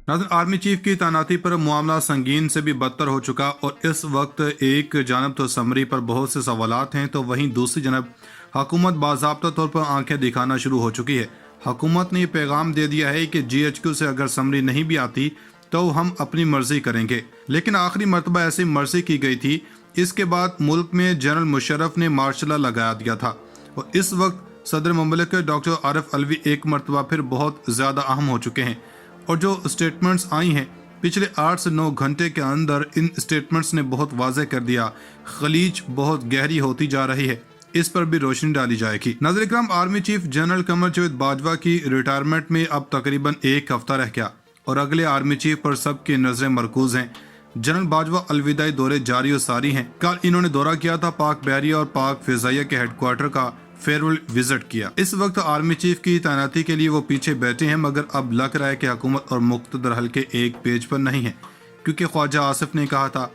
नाज़रीन, army chief की तैनाती पर मामला संगीन से भी बदतर हो चुका और इस वक्त एक जानब तो समरी पर बहुत से सवालात हैं तो वहीं दूसरी जानब हुकूमत बाज़ाब्ता तौर पर आंखें दिखाना शुरू हो चुकी है। हुकूमत ने ये पैगाम दे दिया है कि GHQ से अगर समरी नहीं भी आती तो हम अपनी मर्जी करेंगे, लेकिन आखिरी मरतबा ऐसी मर्जी की गई थी। इसके बाद मुल्क में जनरल मुशर्रफ ने मार्शल लॉ लगा दिया था और इस वक्त सदर मुमलिकत डॉक्टर आरिफ अलवी एक मरतबा फिर बहुत ज़्यादा अहम हो चुके हैं और जो स्टेटमेंट्स आई हैं पिछले 8 से 9 घंटे के अंदर, इन स्टेटमेंट्स ने बहुत वाज़ेह कर दिया खलीज बहुत गहरी होती जा रही है। इस पर भी रोशनी डाली जाएगी। नाज़रीन इकराम, army chief general Qamar Javed Bajwa की रिटायरमेंट में अब तकरीबन एक हफ्ता रह गया और अगले आर्मी चीफ पर सबकी नजरें मरकूज हैं। जनरल बाजवा अलविदाई दौरे जारी और सारी हैं। कल इन्होंने दौरा किया था पाक बहरिया और पाक फिजाइया के हेडक्वार्टर का फेयरवेल विजिट किया। इस वक्त आर्मी चीफ की तैनाती के लिए वो पीछे बैठे हैं, मगर अब लग रहा है कि हुकूमत और मुख्तदर हल्के एक पेज पर नहीं है, क्योंकि ख्वाजा आसिफ ने कहा था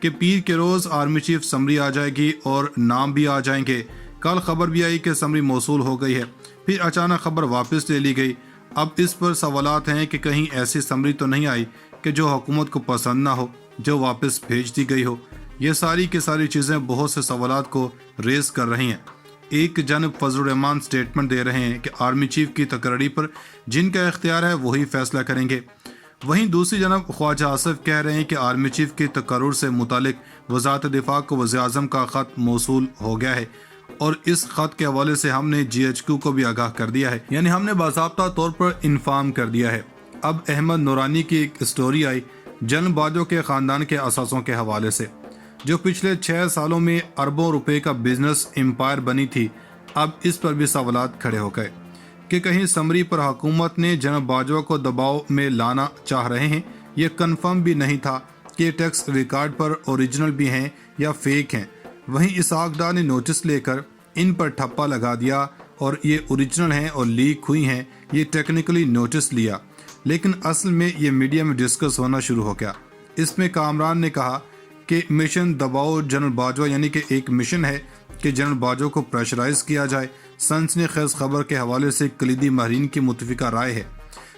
कि पीर के रोज आर्मी चीफ समरी आ जाएगी और नाम भी आ जाएंगे। कल खबर भी आई कि समरी मौसूल हो गई है, फिर अचानक खबर वापस ले ली गई। अब इस पर सवालात हैं कि कहीं ऐसी समरी तो नहीं आई कि जो हुकूमत को पसंद ना हो, जो वापस भेज दी गई हो। ये सारी की सारी चीज़ें बहुत से सवालात को रेज कर रही हैं। एक जानब फजलुर रहमान स्टेटमेंट दे रहे हैं कि आर्मी चीफ की तकर्री पर जिनका इख्तियार है वही फैसला करेंगे, वहीं दूसरी जानब ख्वाजा आसिफ कह रहे हैं कि आर्मी चीफ के तकर्रुर से मुतालिक वज़ारत दिफा को वज़ीर-ए-आज़म का ख़त मौसूल हो गया है और इस खत के हवाले से हमने GHQ को भी आगाह कर दिया है, यानी हमने बाज़ाब्ता तौर पर इन्फॉर्म कर दिया है। अब अहमद नूरानी की एक स्टोरी आई जनरल बाजवा के ख़ानदान के असासों के हवाले से, जो पिछले 6 सालों में अरबों रुपए का बिजनेस एम्पायर बनी थी। अब इस पर भी सवालात खड़े हो गए कि कहीं समरी पर हुकूमत ने जनरल बाजवा को दबाव में लाना चाह रहे हैं। ये कन्फर्म भी नहीं था कि टैक्स रिकॉर्ड पर ओरिजिनल भी हैं या फेक हैं। वहीं इसहाक डार ने नोटिस लेकर इन पर ठप्पा लगा दिया और ये ओरिजिनल हैं और लीक हुई हैं। ये टेक्निकली नोटिस लिया, लेकिन असल में ये मीडिया में डिस्कस होना शुरू हो गया। इसमें कामरान ने कहा कि मिशन दबाओ जनरल बाजवा, यानी कि एक मिशन है कि जनरल बाजवा को प्रेशराइज किया जाए। सनसनीखेज खबर के हवाले से कलीदी माहिरीन की मुतफिका राय है,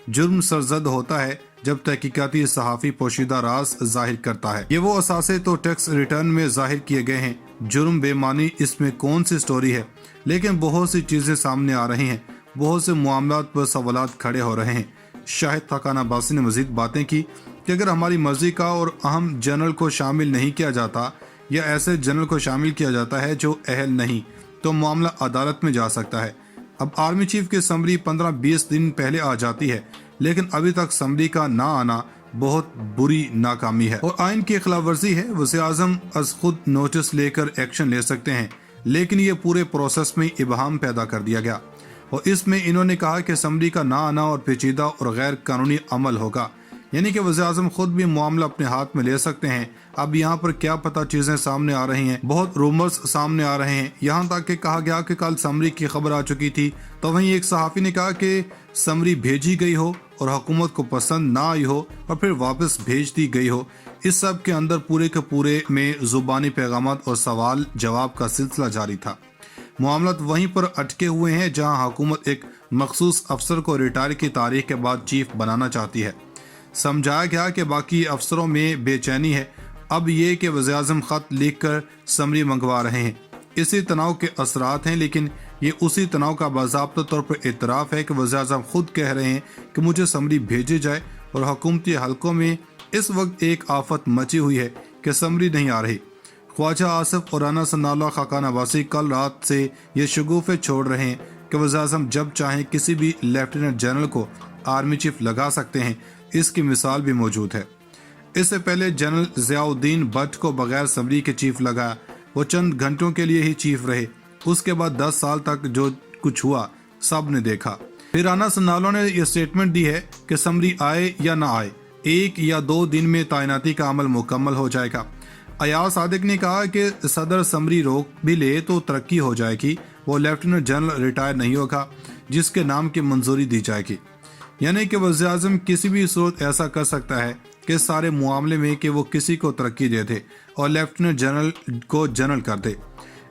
जुर्म सरजद होता है जब तहकीकाती सहाफ़ी पोशीदा राज जाहिर करता है। ये वो असासे तो टैक्स रिटर्न में जाहिर किए गए हैं, जुर्म बेमानी इसमें कौन सी स्टोरी है। लेकिन बहुत सी चीज़ें सामने आ रही हैं, बहुत से मामलात पर सवालात खड़े हो रहे हैं। शाहिद खाकान अब्बासी ने मजीद बातें की कि अगर हमारी मर्जी का और अहम जनरल को शामिल नहीं किया जाता या ऐसे जनरल को शामिल किया जाता है जो अहल नहीं, तो मामला अदालत में जा सकता है। अब आर्मी चीफ की समरी 15-20 दिन पहले आ जाती है, लेकिन अभी तक समरी का ना आना बहुत बुरी नाकामी है और आइन की खिलाफ वर्जी है। वज़ीर-ए-आज़म अज खुद नोटिस लेकर एक्शन ले सकते हैं, लेकिन ये पूरे प्रोसेस में इबहम पैदा कर दिया गया और इसमें इन्होंने कहा कि समरी का ना आना और पेचीदा और गैर कानूनी अमल होगा, यानी कि वज़ीर-ए-आज़म खुद भी मामला अपने हाथ में ले सकते हैं। अब यहाँ पर क्या पता चीजें सामने आ रही हैं, बहुत रूमर्स सामने आ रहे हैं। यहाँ तक कि कहा गया कि कल समरी की खबर आ चुकी थी, तो वहीं एक सहाफ़ी ने कहा कि समरी भेजी गई हो और हुकूमत को पसंद ना आई हो और फिर वापस भेज दी गई हो। इस सब के अंदर पूरे के पूरे में जुबानी पैगामात और सवाल जवाब का सिलसिला जारी था। मामलात वहीं पर अटके हुए हैं जहाँ हुकूमत एक मखसूस अफसर को रिटायर की तारीख के बाद चीफ बनाना चाहती है। समझाया गया कि बाकी अफसरों में बेचैनी है। अब ये कि वज़ीर-ए-आज़म ख़त लिख कर समरी मंगवा रहे हैं, इसी तनाव के असरात हैं, लेकिन ये उसी तनाव का बाज़ाब्ता तौर पर इतराफ़ है कि वज़ीर-ए-आज़म खुद कह रहे हैं कि मुझे समरी भेजी जाए और हुकूमती हलकों में इस वक्त एक आफत मची हुई है कि समरी नहीं आ रही। ख्वाजा आसिफ और राना सनाउल्लाह खाकान अब्बासी कल रात से ये शगुफ़े छोड़ रहे हैं कि वज़ीर-ए-आज़म जब चाहें किसी भी लेफ्टिनेंट जनरल को आर्मी चीफ लगा सकते हैं। इसकी मिसाल भी मौजूद है। इससे पहले जनरल ज़ियाउद्दीन भट्ट को बगैर समरी के चीफ लगाया, वो चंद घंटों के लिए ही चीफ रहे। उसके बाद 10 साल तक जो कुछ हुआ सब ने देखा। फिर राना सनाउल्लाह ने यह स्टेटमेंट दी है कि समरी आए या ना आए, 1 या 2 दिन में तैनाती का अमल मुकम्मल हो जाएगा। अयाज सादिक ने कहा कि सदर समरी रोक भी ले तो तरक्की हो जाएगी, वो लेफ्टिनेंट जनरल रिटायर नहीं होगा जिसके नाम की मंजूरी दी जाएगी। यानी कि वज़ीर-ए-आज़म किसी भी सूरत ऐसा कर सकता है कि सारे मामले में कि वो किसी को तरक्की दे दे और लेफ्टिनेंट जनरल को जनरल कर दे।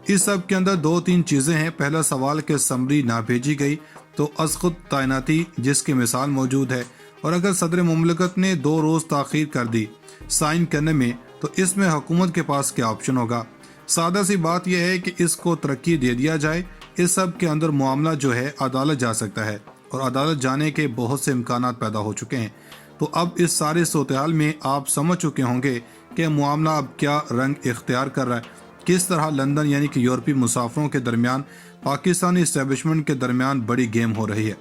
इस सब के अंदर 2-3 चीज़ें हैं। पहला सवाल कि समरी ना भेजी गई तो अज़ खुद तैनाती जिसकी मिसाल मौजूद है, और अगर सदर मुमलिकत ने 2 रोज़ ताख़ीर कर दी साइन करने में तो इसमें हुकूमत के पास क्या ऑप्शन होगा। सादा सी बात यह है कि इसको तरक्की दे दिया जाए। इस सब के अंदर मामला जो है अदालत जा सकता है और अदालत जाने के बहुत से इम्कानात पैदा हो चुके हैं। तो अब इस सारे सूरत-ए-हाल में आप समझ चुके होंगे कि मामला अब क्या रंग इख्तियार कर रहा है, किस तरह लंदन यानी कि यूरोपीय मुसाफिरों के दरमियान पाकिस्तानी इस्टेब्लिशमेंट के दरमियान बड़ी गेम हो रही है।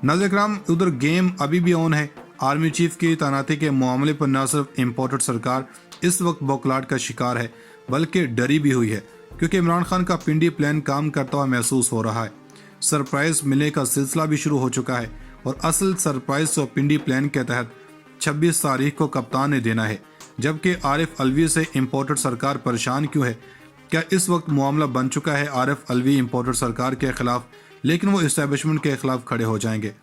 नाज़रीन, उधर गेम अभी भी ऑन है। आर्मी चीफ की तैनाती के मामले पर न सिर्फ इम्पोर्टेड सरकार इस वक्त बौखलाहट का शिकार है बल्कि डरी भी हुई है, क्योंकि इमरान खान का पिंडी प्लान काम करता हुआ महसूस हो रहा है। सरप्राइज मिलने का सिलसिला भी शुरू हो चुका है और असल सरप्राइज तो पिंडी प्लान के तहत 26 तारीख को कप्तान ने देना है। जबकि आरिफ अलवी से इम्पोर्टेड सरकार परेशान क्यों है? क्या इस वक्त मामला बन चुका है आरिफ अलवी इम्पोर्टेड सरकार के खिलाफ, लेकिन वो इस्टेब्लिशमेंट के खिलाफ खड़े हो जाएंगे?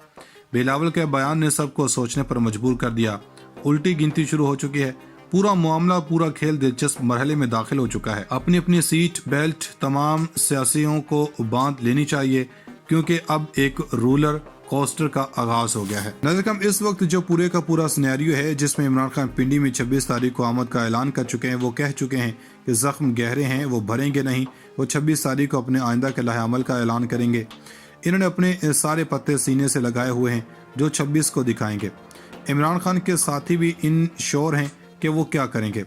बिलावल के बयान ने सबको सोचने पर मजबूर कर दिया। उल्टी गिनती शुरू हो चुकी है। पूरा मामला, पूरा खेल दिलचस्प मरहले में दाखिल हो चुका है। अपनी अपनी सीट बेल्ट तमाम सियासियों को बांध लेनी चाहिए, क्योंकि अब एक रूलर कोस्टर का आगाज हो गया है। नाज़रीन, इस वक्त जो पूरे का पूरा सिनेरियो है जिसमें इमरान खान पिंडी में 26 तारीख को आमद का ऐलान कर चुके हैं, वो कह चुके हैं कि जख्म गहरे हैं, वो भरेंगे नहीं। वो 26 तारीख को अपने आइंदा के लाहे अमल का ऐलान करेंगे। इन्होंने अपने सारे पत्ते सीने से लगाए हुए हैं जो 26 को दिखाएंगे। इमरान खान के साथी भी इन श्योर हैं कि वो क्या करेंगे।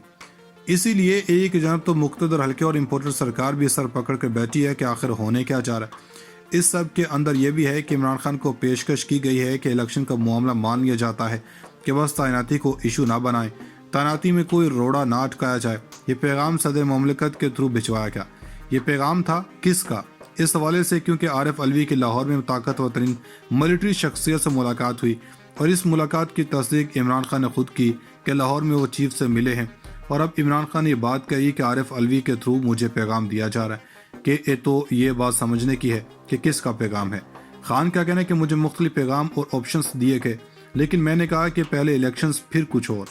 इसीलिए एक जानब तो मुक़्तदर हल्के और इम्पोर्टेड सरकार भी सर पकड़ कर बैठी है कि आखिर होने क्या जा रहा है। इस सब के अंदर यह भी है कि इमरान खान को पेशकश की गई है कि इलेक्शन का मामला मान लिया जाता है कि बस तैनाती को इशू ना बनाएं, तैनाती में कोई रोड़ा ना अटकाया जाए। ये पैगाम सदर मुमलिकत के थ्रू भिजवाया गया। ये पैगाम था किसका? इस हवाले से क्योंकि आरिफ अलवी की लाहौर में ताकतवर तरीन मिलिट्री शख्सियत से मुलाकात हुई और इस मुलाकात की तस्दीक इमरान खान ने खुद की कि लाहौर में वो चीफ से मिले हैं। और अब इमरान खान ने बात कही कि आरिफ अलवी के थ्रू मुझे पैगाम दिया जा रहा है कि तो ये बात समझने की है कि किसका पैगाम है। खान का कहना है कि मुझे मुख्तलिफ पैगाम और ऑप्शंस दिए गए, लेकिन मैंने कहा कि पहले इलेक्शंस फिर कुछ और।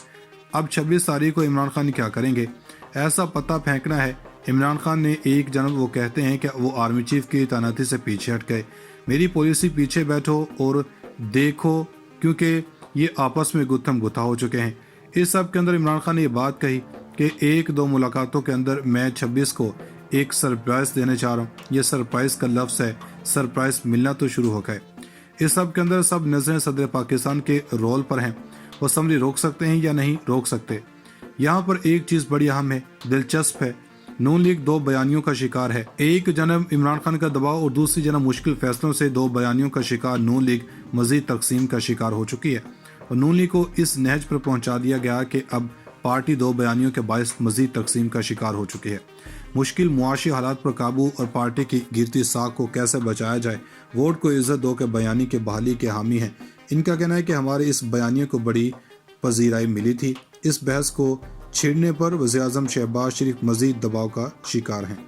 अब 26 तारीख को इमरान खान क्या करेंगे, ऐसा पता फेंकना है। इमरान खान ने एक जानब वो कहते हैं कि वो आर्मी चीफ की तैनाती से पीछे हट गए, मेरी पॉलिसी पीछे बैठो और देखो, क्योंकि ये आपस में गुत्थम गुत्था हो चुके हैं। इस सब के अंदर इमरान खान ने ये बात कही कि 1-2 मुलाकातों के अंदर मैं 26 को एक सरप्राइज देने चाह रहा हूँ। ये सरप्राइज का लफ्ज़ है, सरप्राइज मिलना तो शुरू हो गए। इस सब के अंदर सब नजरें सदर पाकिस्तान के रोल पर हैं। वो असम्बली रोक सकते हैं या नहीं रोक सकते। यहाँ पर एक चीज़ बड़ी अहम है, दिलचस्प है। नून लीग 2 बयानियों का शिकार है। एक जनब इमरान खान का दबाव और दूसरी जनब मुश्किल फैसलों से 2 बयानियों का शिकार नून लीग मजीद तकसीम का शिकार हो चुकी है और नून लीग को इस नहज पर पहुंचा दिया गया कि अब पार्टी 2 बयानियों के बायस मजीद तकसीम का शिकार हो चुकी है। मुश्किल मुआशी हालात पर काबू और पार्टी की गिरती साख को कैसे बचाया जाए, वोट को इज्जत दो के बयानी के बहाली के हामी हैं। इनका कहना है कि हमारे इस बयानियों को बड़ी पजीराई मिली थी। इस बहस को छेड़ने पर वज़ीर-ए-आज़म शहबाज शरीफ मजीद दबाव का शिकार हैं।